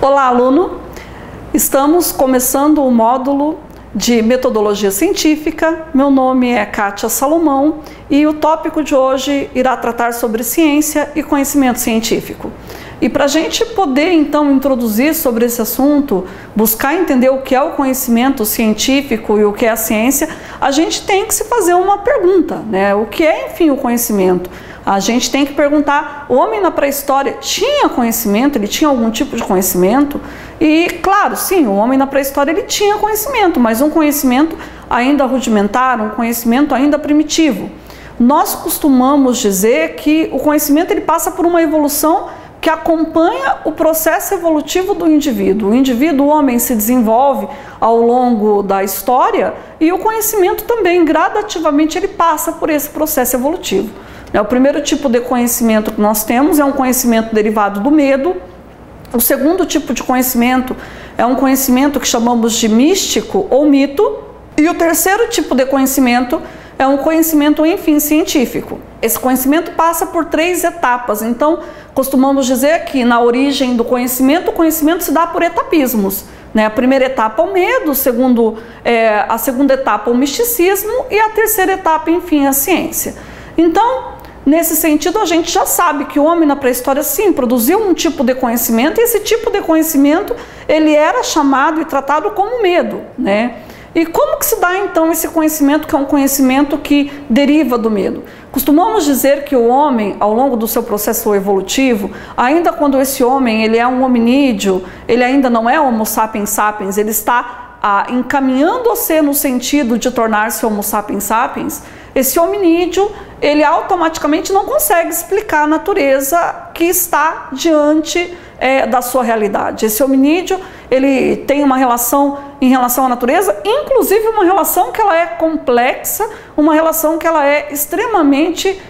Olá, aluno! Estamos começando o módulo de Metodologia Científica. Meu nome é Kátia Salomão e o tópico de hoje irá tratar sobre ciência e conhecimento científico. E para a gente poder então introduzir sobre esse assunto, buscar entender o que é o conhecimento científico e o que é a ciência, a gente tem que se fazer uma pergunta, né? O que é, enfim, o conhecimento? A gente tem que perguntar, o homem na pré-história tinha conhecimento? Ele tinha algum tipo de conhecimento? E, claro, sim, o homem na pré-história ele tinha conhecimento, mas um conhecimento ainda rudimentar, um conhecimento ainda primitivo. Nós costumamos dizer que o conhecimento ele passa por uma evolução que acompanha o processo evolutivo do indivíduo. O indivíduo, o homem, se desenvolve ao longo da história e o conhecimento também, gradativamente, ele passa por esse processo evolutivo. O primeiro tipo de conhecimento que nós temos é um conhecimento derivado do medo. O segundo tipo de conhecimento é um conhecimento que chamamos de místico ou mito. E o terceiro tipo de conhecimento é um conhecimento, enfim, científico. Esse conhecimento passa por 3 etapas. Então, costumamos dizer que na origem do conhecimento, o conhecimento se dá por etapismos. A primeira etapa o medo, a segunda etapa o misticismo e a terceira etapa, enfim, a ciência. Então, nesse sentido, a gente já sabe que o homem na pré-história, sim, produziu um tipo de conhecimento, e esse tipo de conhecimento, ele era chamado e tratado como medo, né? E como que se dá, então, esse conhecimento, que é um conhecimento que deriva do medo? Costumamos dizer que o homem, ao longo do seu processo evolutivo, ainda quando esse homem ele é um hominídeo, ele ainda não é Homo sapiens sapiens, ele está encaminhando a ser no sentido de tornar-se Homo sapiens sapiens, esse hominídeo, ele automaticamente não consegue explicar a natureza que está diante da sua realidade. Esse hominídeo, ele tem uma relação em relação à natureza, inclusive uma relação que ela é complexa, uma relação que ela é extremamente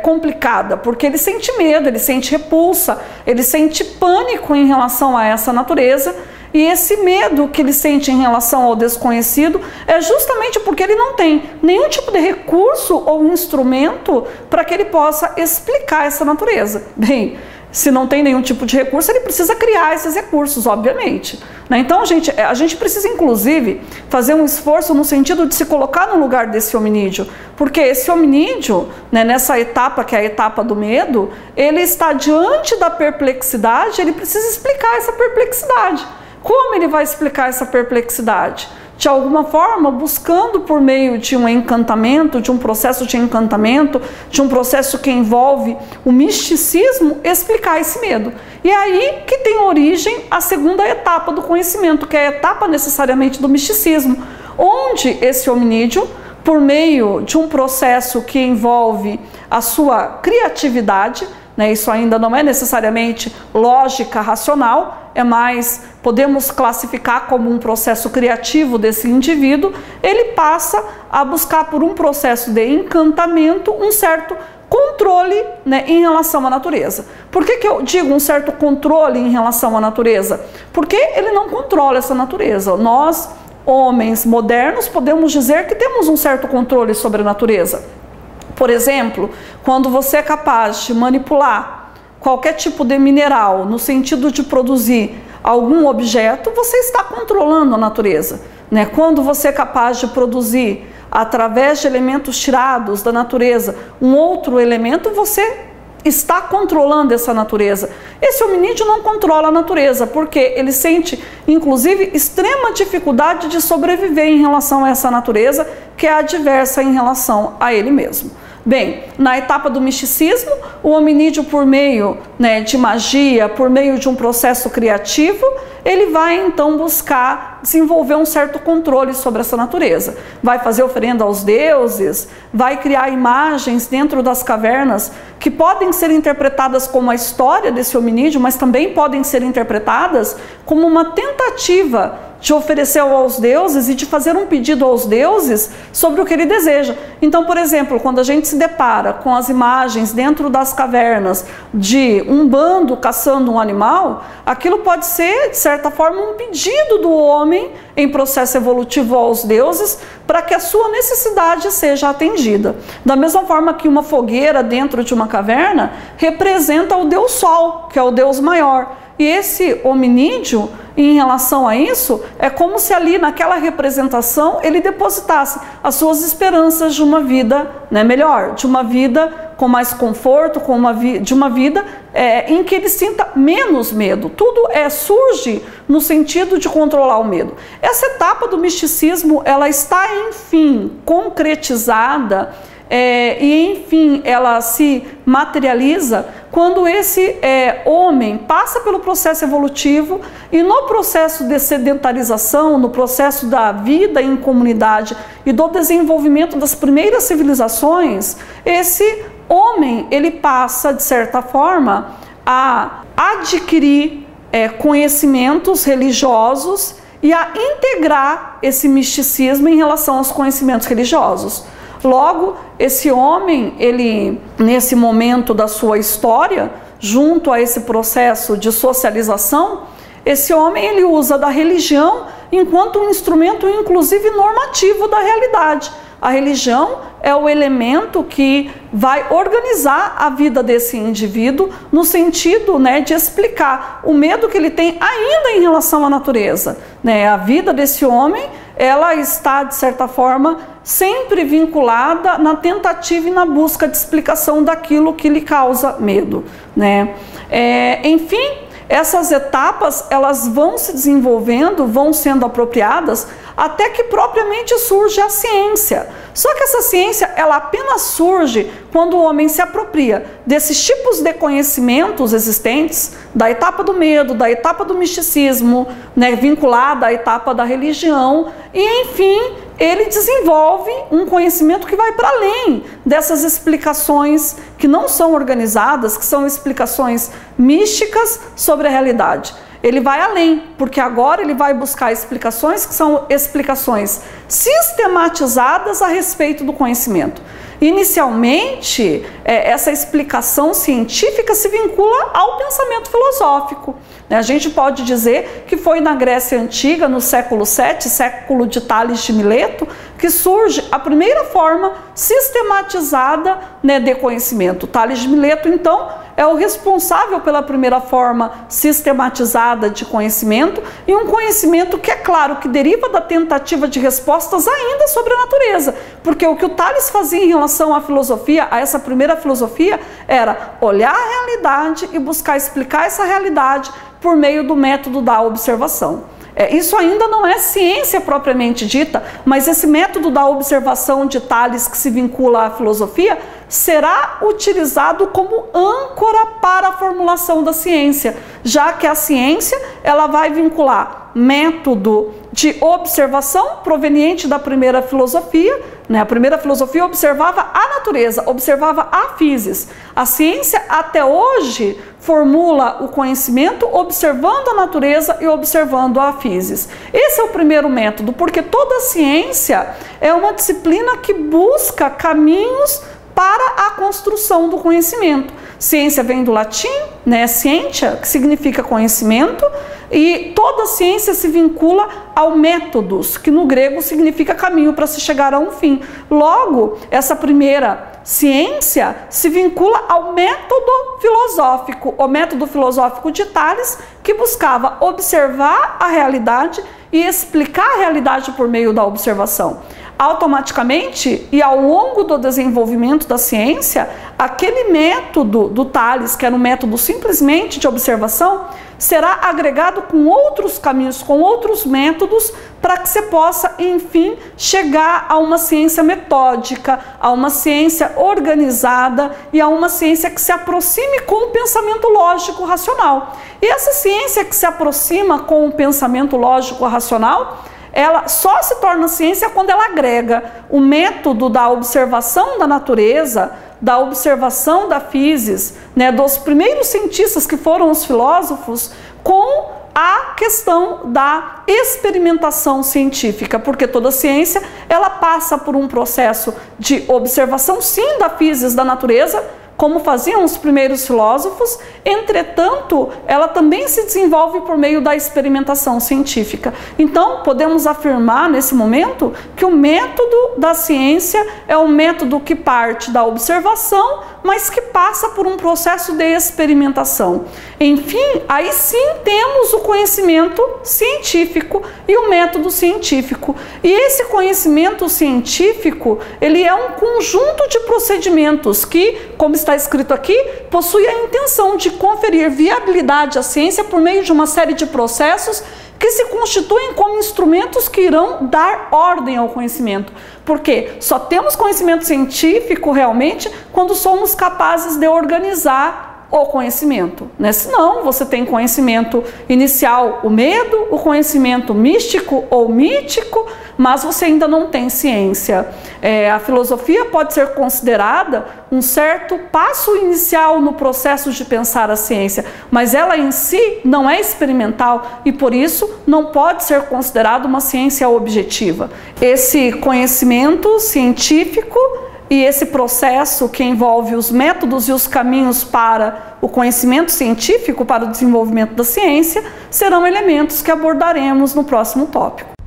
complicada, porque ele sente medo, ele sente repulsa, ele sente pânico em relação a essa natureza. E esse medo que ele sente em relação ao desconhecido é justamente porque ele não tem nenhum tipo de recurso ou instrumento para que ele possa explicar essa natureza. Bem, se não tem nenhum tipo de recurso, ele precisa criar esses recursos, obviamente. Então, a gente precisa, inclusive, fazer um esforço no sentido de se colocar no lugar desse hominídeo, porque esse hominídeo, nessa etapa, que é a etapa do medo, ele está diante da perplexidade, ele precisa explicar essa perplexidade. Como ele vai explicar essa perplexidade? De alguma forma, buscando por meio de um encantamento, de um processo de encantamento, de um processo que envolve o misticismo, explicar esse medo. E é aí que tem origem a segunda etapa do conhecimento, que é a etapa necessariamente do misticismo, onde esse hominídeo, por meio de um processo que envolve a sua criatividade, isso ainda não é necessariamente lógica racional, é mais, podemos classificar como um processo criativo desse indivíduo, ele passa a buscar por um processo de encantamento um certo controle em relação à natureza. Por que eu digo um certo controle em relação à natureza? Porque ele não controla essa natureza. Nós, homens modernos, podemos dizer que temos um certo controle sobre a natureza. Por exemplo, quando você é capaz de manipular qualquer tipo de mineral no sentido de produzir algum objeto, você está controlando a natureza. Quando você é capaz de produzir, através de elementos tirados da natureza, um outro elemento, você está controlando essa natureza. Esse hominídeo não controla a natureza, porque ele sente, inclusive, extrema dificuldade de sobreviver em relação a essa natureza, que é adversa em relação a ele mesmo. Bem, na etapa do misticismo, o hominídeo, por meio de magia, por meio de um processo criativo, ele vai então buscar desenvolver um certo controle sobre essa natureza. Vai fazer oferenda aos deuses, vai criar imagens dentro das cavernas que podem ser interpretadas como a história desse hominídeo, mas também podem ser interpretadas como uma tentativa de oferecer aos deuses e de fazer um pedido aos deuses sobre o que ele deseja. Então, por exemplo, quando a gente se depara com as imagens dentro das cavernas de um bando caçando um animal, aquilo pode ser, de certa forma, um pedido do homem em processo evolutivo aos deuses para que a sua necessidade seja atendida. Da mesma forma que uma fogueira dentro de uma caverna representa o Deus Sol, que é o Deus maior. E esse hominídeo, em relação a isso, é como se ali naquela representação ele depositasse as suas esperanças de uma vida, né, melhor, de uma vida com mais conforto, de uma vida em que ele sinta menos medo. Tudo surge no sentido de controlar o medo. Essa etapa do misticismo, ela está, enfim, concretizada e, enfim, ela se materializa quando esse homem passa pelo processo evolutivo e no processo de sedentarização, no processo da vida em comunidade e do desenvolvimento das primeiras civilizações, esse homem, ele passa, de certa forma, a adquirir conhecimentos religiosos e a integrar esse misticismo em relação aos conhecimentos religiosos. Logo, esse homem, ele, nesse momento da sua história, junto a esse processo de socialização, esse homem, ele usa da religião enquanto um instrumento, inclusive, normativo da realidade. A religião é o elemento que vai organizar a vida desse indivíduo no sentido, né, de explicar o medo que ele tem ainda em relação à natureza, né? A vida desse homem, ela está, de certa forma, sempre vinculada na tentativa e na busca de explicação daquilo que lhe causa medo, né? Enfim, essas etapas, elas vão se desenvolvendo, vão sendo apropriadas, até que propriamente surge a ciência. Só que essa ciência, ela apenas surge quando o homem se apropria desses tipos de conhecimentos existentes, da etapa do medo, da etapa do misticismo, né, vinculada à etapa da religião, e enfim, ele desenvolve um conhecimento que vai para além dessas explicações que não são organizadas, que são explicações místicas sobre a realidade. Ele vai além, porque agora ele vai buscar explicações que são explicações sistematizadas a respeito do conhecimento. Inicialmente, essa explicação científica se vincula ao pensamento filosófico. A gente pode dizer que foi na Grécia Antiga, no século VII, século de Tales de Mileto, que surge a primeira forma sistematizada, né, de conhecimento. Tales de Mileto, então, é o responsável pela primeira forma sistematizada de conhecimento, e um conhecimento que, é claro, que deriva da tentativa de respostas ainda sobre a natureza, porque o que o Tales fazia em relação à filosofia, a essa primeira filosofia, era olhar a realidade e buscar explicar essa realidade por meio do método da observação. Isso ainda não é ciência propriamente dita, mas esse método da observação de Tales, que se vincula à filosofia, será utilizado como âncora para a formulação da ciência, já que a ciência, ela vai vincular método de observação proveniente da primeira filosofia, né? A primeira filosofia observava a natureza, observava a physis. A ciência até hoje formula o conhecimento observando a natureza e observando a physis. Esse é o primeiro método, porque toda ciência é uma disciplina que busca caminhos para a construção do conhecimento. Ciência vem do latim, né, scientia, que significa conhecimento, e toda ciência se vincula ao métodos, que no grego significa caminho para se chegar a um fim. Logo, essa primeira ciência se vincula ao método filosófico, o método filosófico de Tales, que buscava observar a realidade e explicar a realidade por meio da observação. Automaticamente, e ao longo do desenvolvimento da ciência, aquele método do Tales, que era um método simplesmente de observação, será agregado com outros caminhos, com outros métodos, para que você possa, enfim, chegar a uma ciência metódica, a uma ciência organizada e a uma ciência que se aproxime com o pensamento lógico racional. E essa ciência que se aproxima com o pensamento lógico racional, ela só se torna ciência quando ela agrega o método da observação da natureza, da observação da physis, né, dos primeiros cientistas que foram os filósofos, com a questão da experimentação científica, porque toda ciência, ela passa por um processo de observação, sim, da physis da natureza, como faziam os primeiros filósofos. Entretanto, ela também se desenvolve por meio da experimentação científica. Então, podemos afirmar nesse momento que o método da ciência é um método que parte da observação, mas que passa por um processo de experimentação. Enfim, aí sim temos o conhecimento científico e o método científico. E esse conhecimento científico, ele é um conjunto de procedimentos que, como está escrito aqui, possui a intenção de conferir viabilidade à ciência por meio de uma série de processos que se constituem como instrumentos que irão dar ordem ao conhecimento. Porque só temos conhecimento científico realmente quando somos capazes de organizar o conhecimento, né? Senão, você tem conhecimento inicial, o medo, o conhecimento místico ou mítico, mas você ainda não tem ciência. A filosofia pode ser considerada um certo passo inicial no processo de pensar a ciência, mas ela em si não é experimental e, por isso, não pode ser considerada uma ciência objetiva. Esse conhecimento científico e esse processo que envolve os métodos e os caminhos para o conhecimento científico, para o desenvolvimento da ciência, serão elementos que abordaremos no próximo tópico.